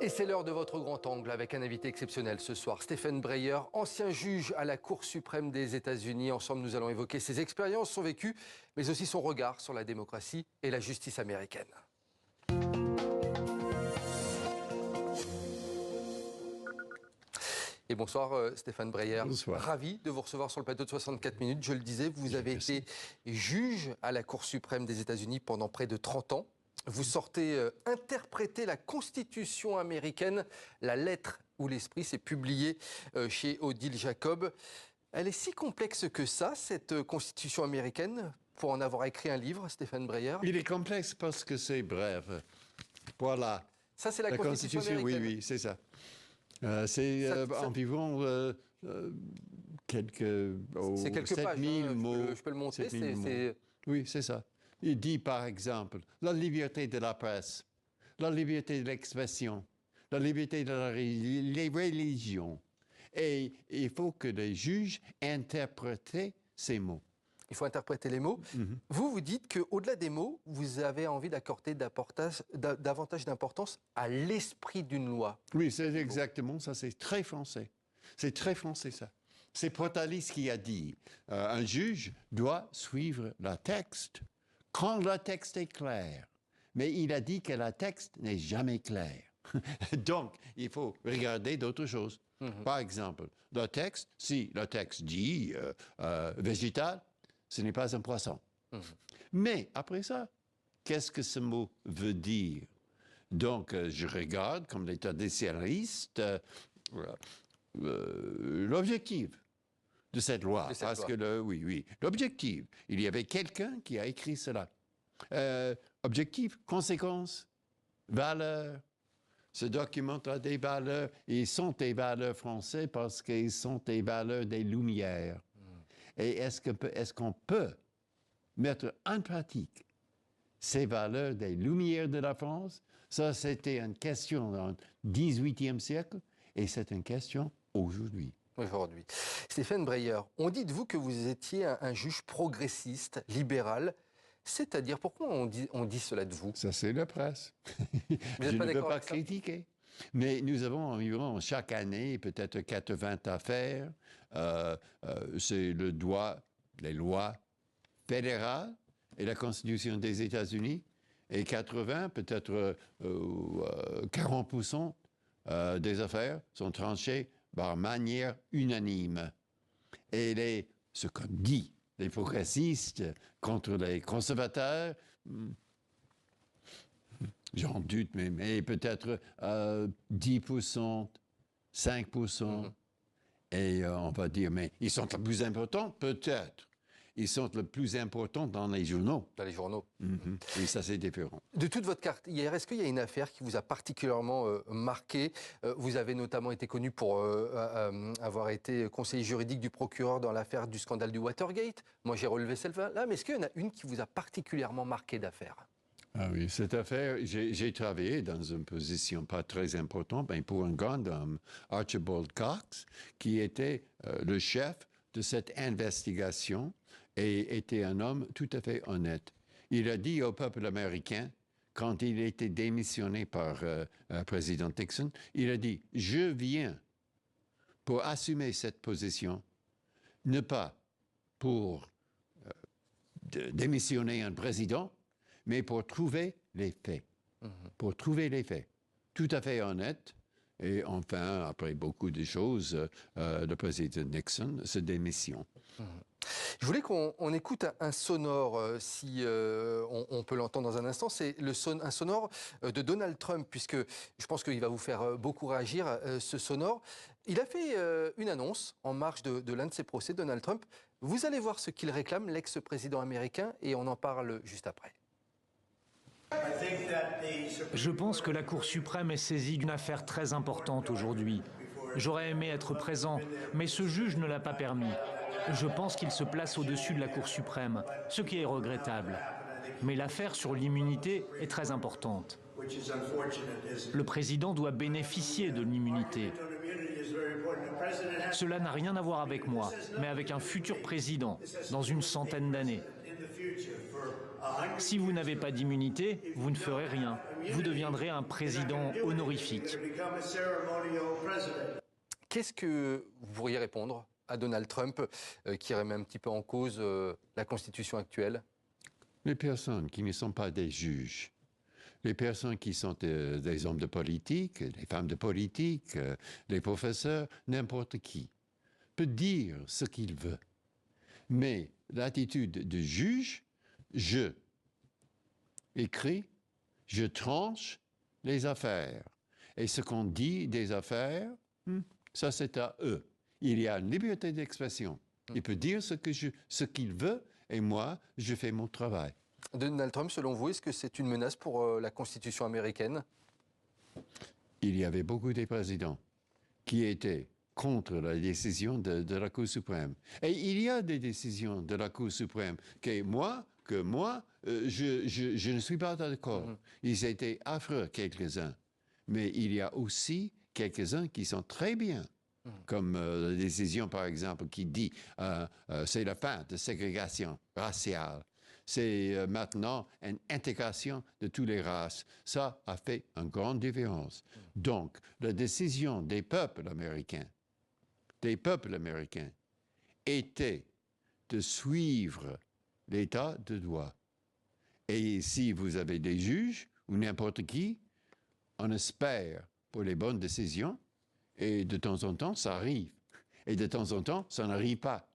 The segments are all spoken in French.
Et c'est l'heure de votre grand angle avec un invité exceptionnel ce soir, Stephen Breyer, ancien juge à la Cour suprême des États-Unis. Ensemble, nous allons évoquer ses expériences, son vécu, mais aussi son regard sur la démocratie et la justice américaine. Et bonsoir Stephen Breyer. Bonsoir. Ravi de vous recevoir sur le plateau de 64 minutes. Je le disais, vous avez été juge à la Cour suprême des États-Unis pendant près de 30 ans. Vous sortez interpréter la Constitution américaine, la lettre ou l'esprit, c'est publié chez Odile Jacob. Elle est si complexe que ça, cette Constitution américaine, pour en avoir écrit un livre, Stephen Breyer? Il est complexe parce que c'est bref. Voilà. Ça, c'est la Constitution américaine. Oui, c'est ça. C'est environ quelques 7000 mots. Je peux le montrer. Oui, c'est ça. Il dit par exemple la liberté de la presse, la liberté de l'expression, la liberté de les religions. Et il faut que les juges interprètent ces mots. Il faut interpréter les mots. Vous dites qu'au-delà des mots, vous avez envie d'accorder davantage d'importance à l'esprit d'une loi. Oui, c'est exactement ça. C'est très français. C'est très français, ça. C'est Portalis qui a dit un juge doit suivre le texte quand le texte est clair. Mais il a dit que le texte n'est jamais clair. Donc, il faut regarder d'autres choses. Par exemple, le texte, si le texte dit végétal, ce n'est pas un poisson. Mais après ça, qu'est-ce que ce mot veut dire? Donc, je regarde, comme l'état des scénaristes, l'objectif de cette loi. L'objectif. Il y avait quelqu'un qui a écrit cela. Objectif, conséquence, valeur. Ce document a des valeurs. Ils sont des valeurs françaises parce qu'ils sont des valeurs des Lumières. Et est-ce qu'on peut mettre en pratique ces valeurs des Lumières de la France? Ça, c'était une question dans le XVIIIe siècle et c'est une question aujourd'hui. Stephen Breyer, on dit de vous que vous étiez un juge progressiste, libéral. C'est-à-dire, pourquoi on dit cela de vous? Ça, c'est la presse. Je ne veux pas critiquer. Mais nous avons environ chaque année peut-être 80 affaires. C'est les lois fédérales et la Constitution des États-Unis. Et 80, peut-être 40% des affaires sont tranchées par manière unanime. Et ce qu'on dit, les progressistes contre les conservateurs, j'en doute, mais peut-être 10%, 5%. Et on va dire, mais ils sont les plus importants? Peut-être. Ils sont les plus importants dans les journaux. Dans les journaux. Et ça, c'est différent. De toute votre carrière, est-ce qu'il y a une affaire qui vous a particulièrement marqué? Vous avez notamment été connu pour avoir été conseiller juridique du procureur dans l'affaire du scandale du Watergate. Moi, j'ai relevé celle-là. Mais est-ce qu'il y en a une qui vous a particulièrement marqué d'affaire? Ah oui, cette affaire, j'ai travaillé dans une position pas très importante, mais pour un grand homme, Archibald Cox, qui était le chef de cette investigation et était un homme tout à fait honnête. Il a dit au peuple américain, quand il était démissionné par président Nixon, il a dit « Je viens pour assumer cette position, ne pas pour démissionner un président, mais pour trouver les faits. Pour trouver les faits. Tout à fait honnête. Et enfin, après beaucoup de choses, le président Nixon se démissionne. Je voulais qu'on écoute un sonore, si on peut l'entendre dans un instant. C'est un sonore de Donald Trump, puisque je pense qu'il va vous faire beaucoup réagir, ce sonore. Il a fait une annonce en marge de l'un de ses procès, Donald Trump. Vous allez voir ce qu'il réclame, l'ex-président américain, et on en parle juste après. Je pense que la Cour suprême est saisie d'une affaire très importante aujourd'hui. J'aurais aimé être présent, mais ce juge ne l'a pas permis. Je pense qu'il se place au-dessus de la Cour suprême, ce qui est regrettable. Mais l'affaire sur l'immunité est très importante. Le président doit bénéficier de l'immunité. Cela n'a rien à voir avec moi, mais avec un futur président, dans une centaine d'années. Si vous n'avez pas d'immunité, vous ne ferez rien. Vous deviendrez un président honorifique. Qu'est-ce que vous pourriez répondre à Donald Trump qui remet un petit peu en cause la Constitution actuelle? Les personnes qui ne sont pas des juges, les personnes qui sont des hommes de politique, des femmes de politique, les professeurs, n'importe qui, peut dire ce qu'il veut. Mais l'attitude de juge, je écris, je tranche les affaires. Et ce qu'on dit des affaires, ça c'est à eux. Il y a une liberté d'expression. Il peut dire ce qu'il veut, et moi, je fais mon travail. Donald Trump, selon vous, est-ce que c'est une menace pour la Constitution américaine? Il y avait beaucoup de présidents qui étaient contre la décision de la Cour suprême. Et il y a des décisions de la Cour suprême que moi, je ne suis pas d'accord. Ils étaient affreux, quelques-uns. Mais il y a aussi quelques-uns qui sont très bien. Comme la décision, par exemple, qui dit c'est la fin de ségrégation raciale. C'est maintenant une intégration de toutes les races. Ça a fait une grande différence. Donc, la décision des peuples américains était de suivre l'état de droit. Et si vous avez des juges ou n'importe qui, on espère pour les bonnes décisions, et de temps en temps, ça arrive. Et de temps en temps, ça n'arrive pas.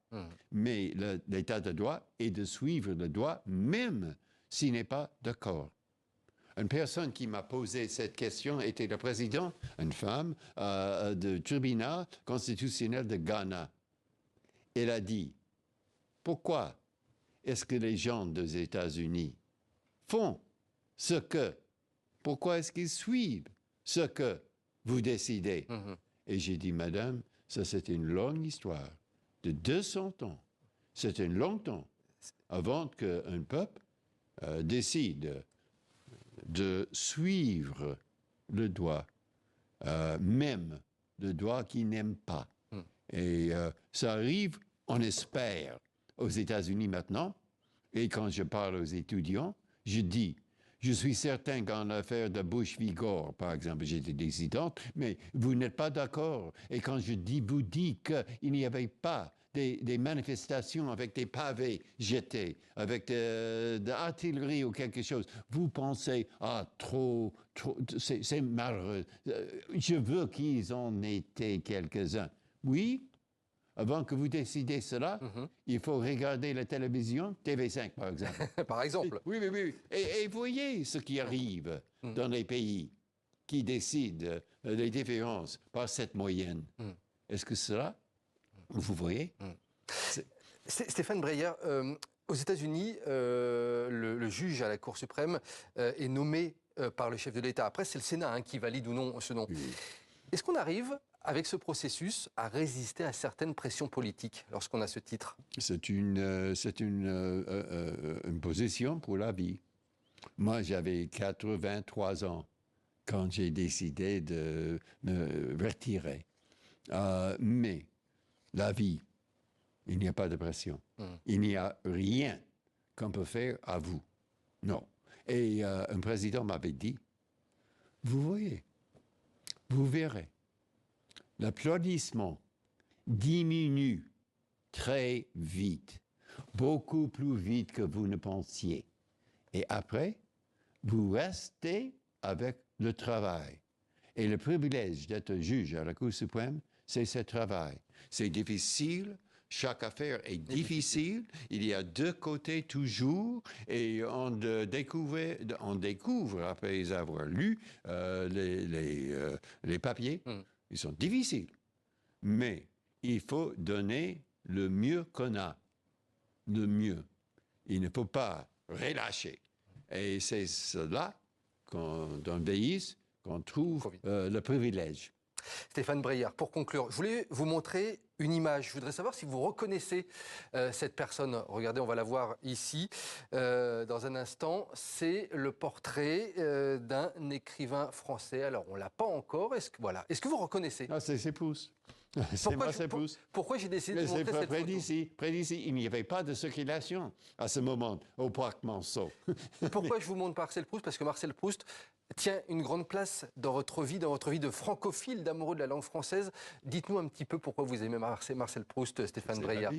Mais l'état de droit est de suivre le droit, même s'il n'est pas d'accord. Une personne qui m'a posé cette question était le président, une femme, du tribunal constitutionnel de Ghana. Elle a dit, pourquoi est-ce que les gens des États-Unis font pourquoi est-ce qu'ils suivent ce que vous décidez? Et j'ai dit, madame, ça c'est une longue histoire de 200 ans. C'est un long temps avant qu'un peuple décide de suivre le droit, même le droit qu'il n'aime pas. Et ça arrive, on espère, aux États-Unis maintenant. Et quand je parle aux étudiants, je dis, je suis certain qu'en l'affaire de Bush v. Gore, par exemple, j'étais dissidente, mais vous n'êtes pas d'accord. Et quand je vous dis qu'il n'y avait pas des manifestations avec des pavés jetés, avec de l'artillerie ou quelque chose, vous pensez, trop, c'est malheureux. Je veux qu'ils en aient quelques-uns. Oui, avant que vous décidez cela, il faut regarder la télévision, TV5 par exemple. Par exemple. Oui. Et voyez ce qui arrive dans les pays qui décident les différences par cette moyenne. Est-ce que cela, vous voyez? Stéphane Breyer, aux États-Unis, le juge à la Cour suprême est nommé par le chef de l'État. Après, c'est le Sénat qui valide ou non ce nom. Oui. Est-ce qu'on arrive, avec ce processus, à résister à certaines pressions politiques lorsqu'on a ce titre? C'est une position pour la vie. Moi, j'avais 83 ans quand j'ai décidé de me retirer. Mais la vie, il n'y a pas de pression. Il n'y a rien qu'on peut faire à vous. Non. Et un président m'avait dit, vous voyez, vous verrez, l'applaudissement diminue très vite, beaucoup plus vite que vous ne pensiez. Et après, vous restez avec le travail. Et le privilège d'être juge à la Cour suprême, c'est ce travail. C'est difficile, chaque affaire est difficile, il y a deux côtés toujours, et on découvre après avoir lu les papiers, ils sont difficiles. Mais il faut donner le mieux qu'on a, le mieux. Il ne faut pas relâcher. Et c'est cela, dans le pays, qu'on trouve le privilège. Stéphane Breyer, pour conclure, je voulais vous montrer une image. Je voudrais savoir si vous reconnaissez cette personne. Regardez, on va la voir ici dans un instant. C'est le portrait d'un écrivain français. Alors, on ne l'a pas encore. Est-ce que vous reconnaissez? Ah, c'est Proust. C'est Marcel Proust. Pourquoi j'ai décidé de montrer cette près photo? d'ici, il n'y avait pas de circulation à ce moment au parc Monceau. Pourquoi je vous montre Marcel Proust? Parce que Marcel Proust tient une grande place dans votre vie de francophile, d'amoureux de la langue française. Dites-nous un petit peu pourquoi vous aimez Marcel Proust, Stéphane Breillat.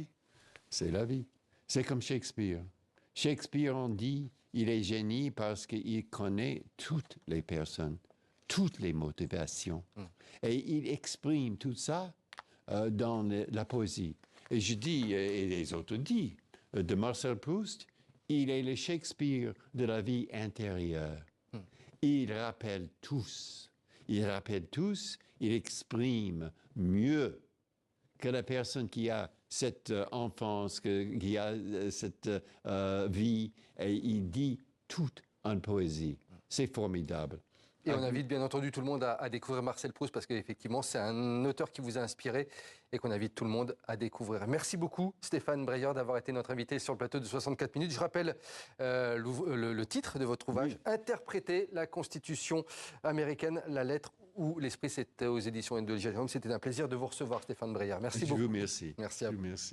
C'est la vie. C'est comme Shakespeare. Shakespeare, on dit, il est génie parce qu'il connaît toutes les personnes, toutes les motivations. Et il exprime tout ça dans la poésie. Et je dis, et les autres disent, de Marcel Proust, il est le Shakespeare de la vie intérieure. Il rappelle tous. Il exprime mieux que la personne qui a cette enfance, qui a cette vie, et il dit tout en poésie. C'est formidable. Et on invite bien entendu tout le monde à découvrir Marcel Proust parce qu'effectivement, c'est un auteur qui vous a inspiré et qu'on invite tout le monde à découvrir. Merci beaucoup Stéphane Breillat d'avoir été notre invité sur le plateau de 64 minutes. Je rappelle le titre de votre ouvrage, Interpréter la Constitution américaine, la lettre ou l'esprit. C'était aux éditions N2. C'était un plaisir de vous recevoir Stéphane Breillat. Merci beaucoup. Je vous remercie. Merci à vous. Merci.